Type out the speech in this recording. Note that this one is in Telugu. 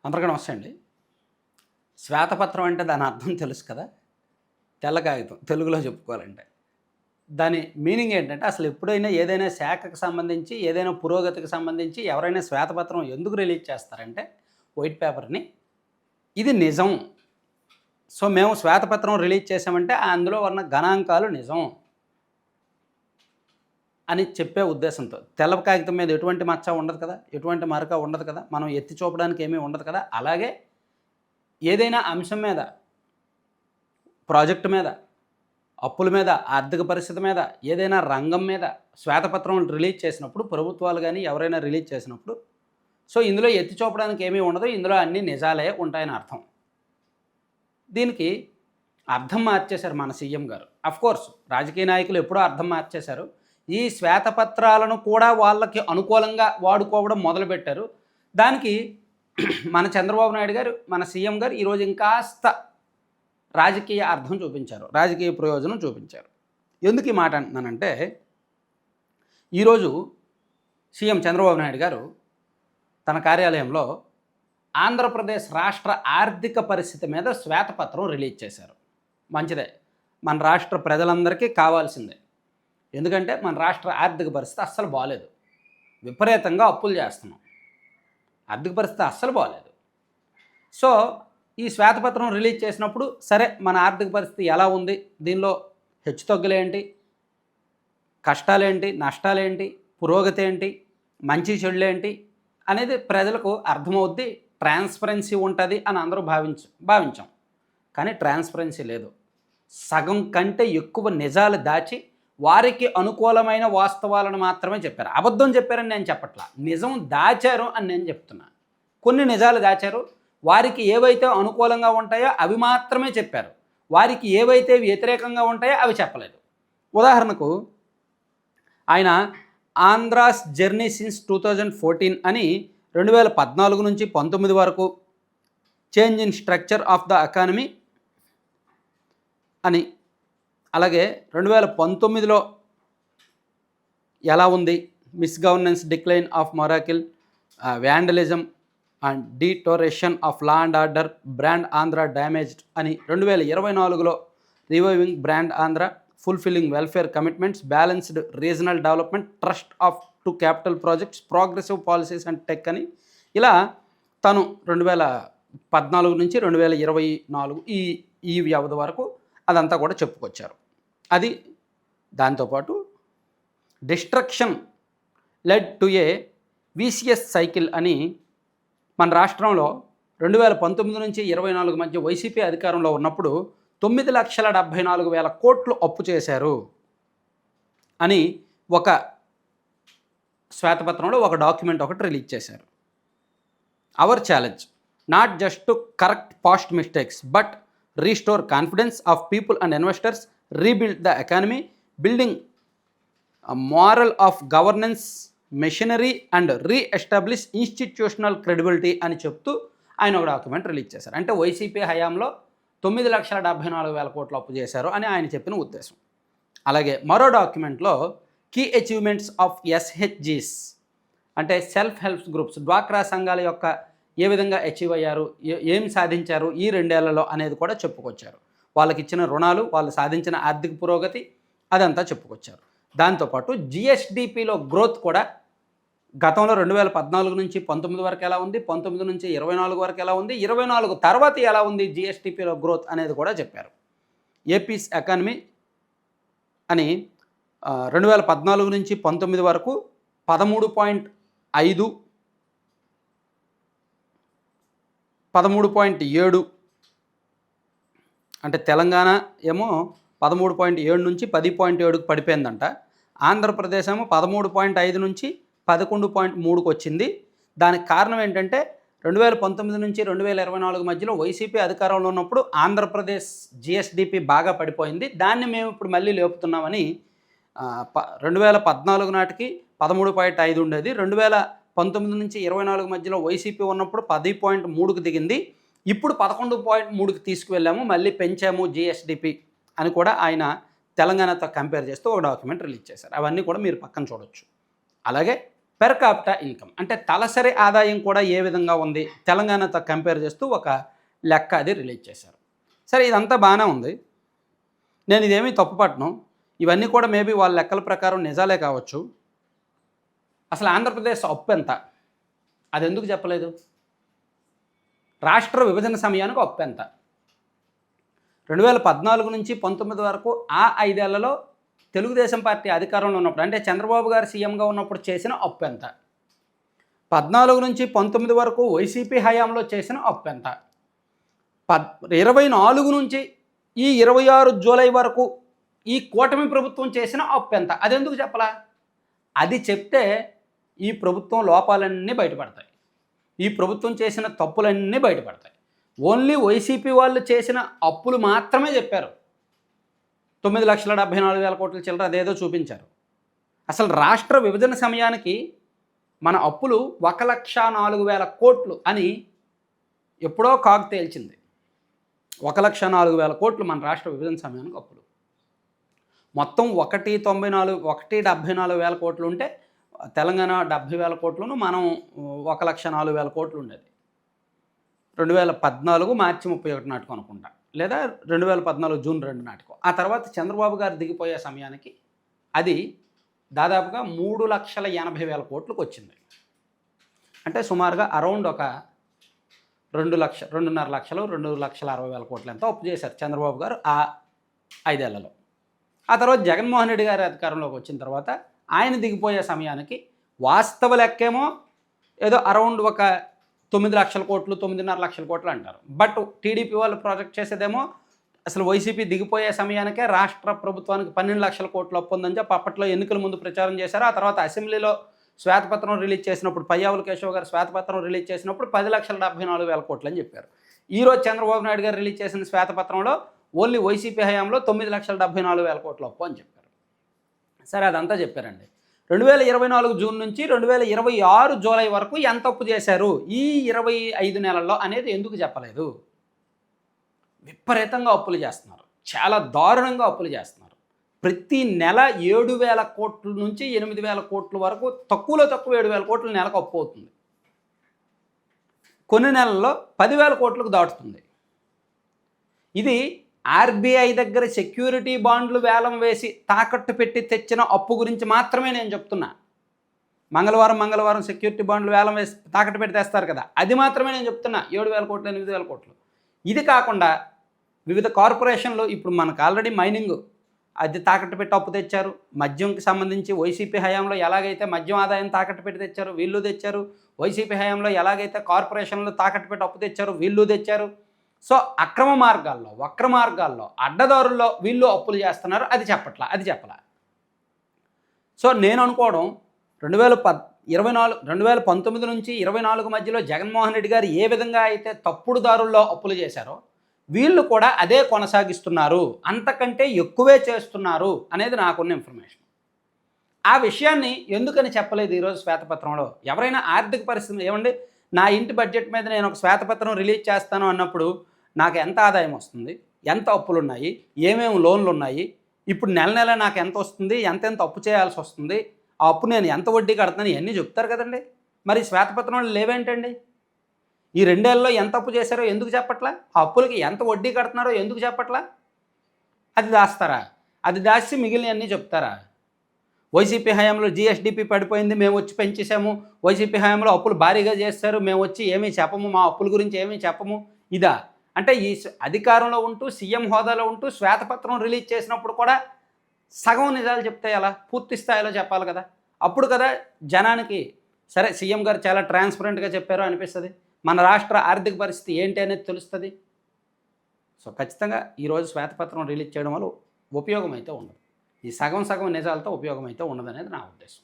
అందరికీ నమస్తే అండి. శ్వేతపత్రం అంటే దాని అర్థం తెలుసు కదా! తెల్ల కాగితం తెలుగులో చెప్పుకోవాలంటే. దాని మీనింగ్ ఏంటంటే అసలు ఎప్పుడైనా ఏదైనా శాఖకు సంబంధించి, ఏదైనా పురోగతికి సంబంధించి ఎవరైనా శ్వేతపత్రం ఎందుకు రిలీజ్ చేస్తారంటే వైట్ పేపర్‌ని ఇది నిజం. సో, మేము శ్వేతపత్రం రిలీజ్ చేసామంటే అందులో ఉన్న గణాంకాలు నిజం అని చెప్పే ఉద్దేశంతో. తెల్ల కాగితం మీద ఎటువంటి మచ్చ ఉండదు కదా! ఎటువంటి మరక ఉండదు కదా! మనం ఎత్తి చూపడానికి ఏమీ ఉండదు కదా! అలాగే ఏదైనా అంశం మీద, ప్రాజెక్ట్ మీద, అప్పుల మీద, ఆర్థిక పరిస్థితి మీద, ఏదైనా రంగం మీద శ్వేతపత్రం రిలీజ్ చేసినప్పుడు ప్రభుత్వాలు గానీ ఎవరైనా రిలీజ్ చేసినప్పుడు సో, ఇందులో ఎత్తి చూపడానికి ఏమీ ఉండదు. ఇందులో అన్నీ నిజాలే ఉంటాయని అర్థం. దీనికి అర్థం మార్చేశారు మన సీఎం గారు. అఫ్‌కోర్స్ రాజకీయ నాయకులు ఎప్పుడో అర్థం మార్చేశారు. ఈ శ్వేతపత్రాలను కూడా వాళ్ళకి అనుకూలంగా వాడుకోవడం మొదలుపెట్టారు. దానికి మన చంద్రబాబు నాయుడు గారు, మన సీఎం గారు ఈరోజు ఇంకాస్త రాజకీయ అర్థం చూపించారు. రాజకీయ ప్రయోజనం చూపించారు. ఎందుకు ఈ మాట అంటున్నానంటే, ఈరోజు సీఎం చంద్రబాబు నాయుడు గారు తన కార్యాలయంలో ఆంధ్రప్రదేశ్ రాష్ట్ర ఆర్థిక పరిస్థితి మీద శ్వేతపత్రం రిలీజ్ చేశారు. మంచిదే. మన రాష్ట్ర ప్రజలందరికీ కావాల్సిందే. ఎందుకంటే మన రాష్ట్ర ఆర్థిక పరిస్థితి అస్సలు బాలేదు. విపరీతంగా అప్పులు చేస్తున్నాం. ఆర్థిక పరిస్థితి అస్సలు బాలేదు. సో, ఈ శ్వేతపత్రం రిలీజ్ చేసినప్పుడు సరే మన ఆర్థిక పరిస్థితి ఎలా ఉంది, దీనిలో హెచ్చుతగ్గులేంటి, కష్టాలేంటి, నష్టాలేంటి, పురోగతి ఏంటి, మంచి చెడులేంటి అనేది ప్రజలకు అర్థమవుద్ది. ట్రాన్స్పరెన్సీ ఉంటుంది అని అందరూ భావించాం. కానీ ట్రాన్స్పరెన్సీ లేదు. సగం కంటే ఎక్కువ నిజాలు దాచి వారికి అనుకూలమైన వాస్తవాలను మాత్రమే చెప్పారు. అబద్ధం చెప్పారని నేను చెప్పట్లా. నిజం దాచారు అని నేను చెప్తున్నా. కొన్ని నిజాలు దాచారు. వారికి ఏవైతే అనుకూలంగా ఉంటాయో అవి మాత్రమే చెప్పారు. వారికి ఏవైతే వ్యతిరేకంగా ఉంటాయో అవి చెప్పలేదు. ఉదాహరణకు ఆయన ఆంధ్రాస్ జర్నీ సిన్స్ 2014 అని 2014 నుంచి 19 వరకు change in structure of the economy అని, అలాగే 2019లో ఎలా ఉంది, misgovernance, decline of morale, vandalism and deterioration of law and order, brand Andhra damaged అని 2024లో reviving brand Andhra, fulfilling welfare commitments, balanced regional development, trust of to capital projects, progressive policies and tech అని ఇలా తను 2014 నుంచి 2024 ఈ వ్యవధి వరకు అదంతా కూడా చెప్పుకొచ్చారు. అది దాంతోపాటు destruction led to A VCS cycle అని మన రాష్ట్రంలో 2019 నుంచి 24 మధ్య వైసీపీ అధికారంలో ఉన్నప్పుడు 9,74,000 కోట్లు అప్పు చేశారు అని ఒక శ్వేతపత్రంలో ఒక డాక్యుమెంట్ ఒకటి రిలీజ్ చేశారు. Hour challenge not just to correct past mistakes but restore confidence of people and investors, rebuild the economy, building moral of governance machinery and re-establish institutional credibility అని చెప్తూ ఆయన ఒక డాక్యుమెంట్ రిలీజ్ చేశారు. అంటే వైసీపీ హయాంలో 9,74,000 కోట్లు అప్పు చేశారు అని ఆయన చెప్పిన ఉద్దేశం. అలాగే మరో డాక్యుమెంట్లో కీ అచీవ్మెంట్స్ ఆఫ్ ఎస్హెచ్జీస్ అంటే సెల్ఫ్ హెల్ప్ గ్రూప్స్, డ్వాక్రా సంఘాల యొక్క ఏ విధంగా అచీవ్ అయ్యారు, ఏం సాధించారు ఈ 2 ఏళ్లలో అనేది కూడా చెప్పుకొచ్చారు. వాళ్ళకి ఇచ్చిన రుణాలు, వాళ్ళు సాధించిన ఆర్థిక పురోగతి అదంతా చెప్పుకొచ్చారు. దాంతోపాటు జిఎస్డిపిలో గ్రోత్ కూడా గతంలో 2014 నుంచి 19 వరకు ఎలా ఉంది, 19 నుంచి 24 వరకు ఎలా ఉంది, 24 తర్వాత ఎలా ఉంది జిఎస్డిపిలో గ్రోత్ అనేది కూడా చెప్పారు. ఏపీస్ ఎకానమీ అని 2014 నుంచి 19 వరకు 13.5, 13.7 అంటే తెలంగాణ ఏమో 13.7 నుంచి 10.7కు పడిపోయిందంట. ఆంధ్రప్రదేశ్ ఏమో 13.5 నుంచి 11.3కు వచ్చింది. దానికి కారణం ఏంటంటే 2019 నుంచి 2024 మధ్యలో వైసీపీ అధికారంలో ఉన్నప్పుడు ఆంధ్రప్రదేశ్ జిఎస్డిపి బాగా పడిపోయింది. దాన్ని మేము ఇప్పుడు మళ్ళీ లేపుతున్నామని 2014 నాటికి 13.5 ఉండేది. 2019 నుంచి 24 మధ్యలో వైసీపీ ఉన్నప్పుడు 10.3కు దిగింది. ఇప్పుడు 11.3కి తీసుకువెళ్ళాము, మళ్ళీ పెంచాము జిఎస్డిపి అని కూడా ఆయన తెలంగాణతో కంపేర్ చేస్తూ ఒక డాక్యుమెంట్ రిలీజ్ చేశారు. అవన్నీ కూడా మీరు పక్కన చూడొచ్చు. అలాగే పెర్ కాపిటా ఇన్కమ్ అంటే తలసరి ఆదాయం కూడా ఏ విధంగా ఉంది తెలంగాణతో కంపేర్ చేస్తూ ఒక లెక్క అది రిలీజ్ చేశారు. సరే ఇదంతా బాగానే ఉంది, నేను ఇదేమీ తప్పుపట్టను, ఇవన్నీ కూడా మేబీ వాళ్ళ లెక్కల ప్రకారం నిజాలే కావచ్చు. అసలు ఆంధ్రప్రదేశ్ అప్పు ఎంత, అది ఎందుకు చెప్పలేదు? రాష్ట్ర విభజన సమయానికి అప్పు ఎంత? 2014 నుంచి 19 వరకు ఆ 5 ఏళ్లలో తెలుగుదేశం పార్టీ అధికారంలో ఉన్నప్పుడు అంటే చంద్రబాబు గారు సీఎంగా ఉన్నప్పుడు చేసిన అప్పు ఎంత? 14 నుంచి 19 వరకు వైసీపీ హయాంలో చేసిన అప్పు ఎంత? 24 నుంచి ఈ 26 జూలై వరకు ఈ కూటమి ప్రభుత్వం చేసిన అప్పు ఎంత? అది ఎందుకు చెప్పలా? అది చెప్తే ఈ ప్రభుత్వం లోపాలన్నీ బయటపడతాయి, ఈ ప్రభుత్వం చేసిన తప్పులన్నీ బయటపడతాయి. ఓన్లీ వైసీపీ వాళ్ళు చేసిన అప్పులు మాత్రమే చెప్పారు. 9,74,000 కోట్ల చిల్లర అదేదో చూపించారు. అసలు రాష్ట్ర విభజన సమయానికి మన అప్పులు 1,04,000 కోట్లు అని ఎప్పుడో కాకు తేల్చింది. 1,04,000 కోట్లు మన రాష్ట్ర విభజన సమయానికి అప్పులు. మొత్తం 1,74,000 కోట్లు ఉంటే తెలంగాణ 70,000 కోట్లను, మనం 1,04,000 కోట్లు ఉండేది 2014 మార్చి 31 నాటికి అనుకుంటా, లేదా 2014 జూన్ 2 నాటికో. ఆ తర్వాత చంద్రబాబు గారు దిగిపోయే సమయానికి అది దాదాపుగా 3,80,000 కోట్లకు వచ్చింది. అంటే సుమారుగా అరౌండ్ ఒక 2,00,000, 2.5 లక్షలు, 2,60,000 కోట్లు ఎంతో అప్పు చేశారు చంద్రబాబు గారు ఆ 5 ఏళ్లలో. ఆ తర్వాత జగన్మోహన్ రెడ్డి గారి అధికారంలోకి వచ్చిన తర్వాత ఆయన దిగిపోయే సమయానికి వాస్తవ లెక్కేమో ఏదో అరౌండ్ ఒక 9 లక్షల కోట్లు, 9.5 లక్షల కోట్లు అంటారు. బట్ టీడీపీ వాళ్ళు ప్రాజెక్ట్ చేసేదేమో అసలు వైసీపీ దిగిపోయే సమయానికే రాష్ట్ర ప్రభుత్వానికి 12 లక్షల కోట్లు అప్పు ఉందని చెప్పి అప్పట్లో ఎన్నికల ముందు ప్రచారం చేశారు. ఆ తర్వాత అసెంబ్లీలో శ్వేతపత్రం రిలీజ్ చేసినప్పుడు, పయ్యావుల కేశవ్ గారు శ్వేతపత్రం రిలీజ్ చేసినప్పుడు 10,74,000 కోట్లు అని చెప్పారు. ఈరోజు చంద్రబాబు నాయుడు గారు రిలీజ్ చేసిన శ్వేతపత్రంలో ఓన్లీ వైసీపీ హయాంలో 9,74,000 కోట్ల అప్పు అని చెప్పారు. సరే అదంతా చెప్పారండి. 2024 జూన్ నుంచి 2026 జూలై వరకు ఎంత అప్పు చేశారు ఈ 25 నెలల్లో అనేది ఎందుకు చెప్పలేదు? విపరీతంగా అప్పులు చేస్తున్నారు, చాలా దారుణంగా అప్పులు చేస్తున్నారు. ప్రతి నెల 7,000 కోట్ల నుంచి 8,000 కోట్ల వరకు, తక్కువలో తక్కువ 7,000 కోట్ల నెలకు అప్పు అవుతుంది. కొన్ని నెలల్లో 10,000 కోట్లకు దాటుతుంది. ఇది ఆర్బీఐ దగ్గర సెక్యూరిటీ బాండ్లు వేలం వేసి తాకట్టు పెట్టి తెచ్చిన అప్పు గురించి మాత్రమే నేను చెప్తున్నా. మంగళవారం సెక్యూరిటీ బాండ్లు వేలం వేసి తాకట్టు పెట్టి తెస్తారు కదా, అది మాత్రమే నేను చెప్తున్నా. 7,000 కోట్లు, 8,000 కోట్లు. ఇది కాకుండా వివిధ కార్పొరేషన్లు, ఇప్పుడు మనకు ఆల్రెడీ మైనింగ్ అది తాకట్టు పెట్టి అప్పు తెచ్చారు. మద్యంకి సంబంధించి వైసీపీ హయాంలో ఎలాగైతే మద్యం ఆదాయం తాకట్టు పెట్టి తెచ్చారు వీళ్ళు తెచ్చారు, వైసీపీ హయాంలో ఎలాగైతే కార్పొరేషన్లు తాకట్టు పెట్టి అప్పు తెచ్చారు వీళ్ళు తెచ్చారు. సో అక్రమ మార్గాల్లో, వక్ర మార్గాల్లో, అడ్డదారుల్లో వీళ్ళు అప్పులు చేస్తున్నారు. అది చెప్పలా. సో నేను అనుకోవడం 2019 నుంచి 24 మధ్యలో జగన్మోహన్ రెడ్డి గారు ఏ విధంగా అయితే తప్పుడు దారుల్లో అప్పులు చేశారో వీళ్ళు కూడా అదే కొనసాగిస్తున్నారు, అంతకంటే ఎక్కువే చేస్తున్నారు అనేది నాకున్న ఇన్ఫర్మేషన్. ఆ విషయాన్ని ఎందుకని చెప్పలేదు ఈరోజు శ్వేతపత్రంలో? ఎవరైనా ఆర్థిక పరిస్థితులు ఏమండి, నా ఇంటి బడ్జెట్ మీద నేను ఒక శ్వేతపత్రం రిలీజ్ చేస్తాను అన్నప్పుడు నాకు ఎంత ఆదాయం వస్తుంది, ఎంత అప్పులు ఉన్నాయి, ఏమేమి లోన్లు ఉన్నాయి, ఇప్పుడు నెల నెల నాకు ఎంత వస్తుంది, ఎంతెంత అప్పు చేయాల్సి వస్తుంది, ఆ అప్పు నేను ఎంత వడ్డీ కడతాను, ఇవన్నీ చెప్తారు కదండి. మరి శ్వేతపత్రంలో లేవేంటండి? ఈ 2 ఏళ్లలో ఎంత అప్పు చేశారో ఎందుకు చెప్పట్లా? ఆ అప్పులకి ఎంత వడ్డీ కడుతున్నారో ఎందుకు చెప్పట్లా? అది దాస్తారా? అది దాచి మిగిలినవన్నీ చెప్తారా? వైసీపీ హయాంలో జీఎస్డీపీ పడిపోయింది, మేము వచ్చి పెంచేసాము, వైసీపీ హయాంలో అప్పులు భారీగా చేస్తారు, మేము వచ్చి ఏమీ చెప్పము, మా అప్పుల గురించి ఏమీ చెప్పము, ఇదా? అంటే ఈ అధికారంలో ఉంటూ సీఎం హోదాలో ఉంటూ శ్వేతపత్రం రిలీజ్ చేసినప్పుడు కూడా సగం నిజాలు చెప్తే ఎలా? పూర్తి స్థాయిలో చెప్పాలి కదా. అప్పుడు కదా జనానికి సరే సీఎం గారు చాలా ట్రాన్స్పరెంట్గా చెప్పారు అనిపిస్తుంది, మన రాష్ట్ర ఆర్థిక పరిస్థితి ఏంటి అనేది తెలుస్తుంది. సో ఖచ్చితంగా ఈరోజు శ్వేతపత్రం రిలీజ్ చేయడం వల్ల ఉపయోగం అయితే ఉండదు. ఈ సగం నిజాలతో ఉపయోగం అయితే ఉండదనేది నా ఉద్దేశం.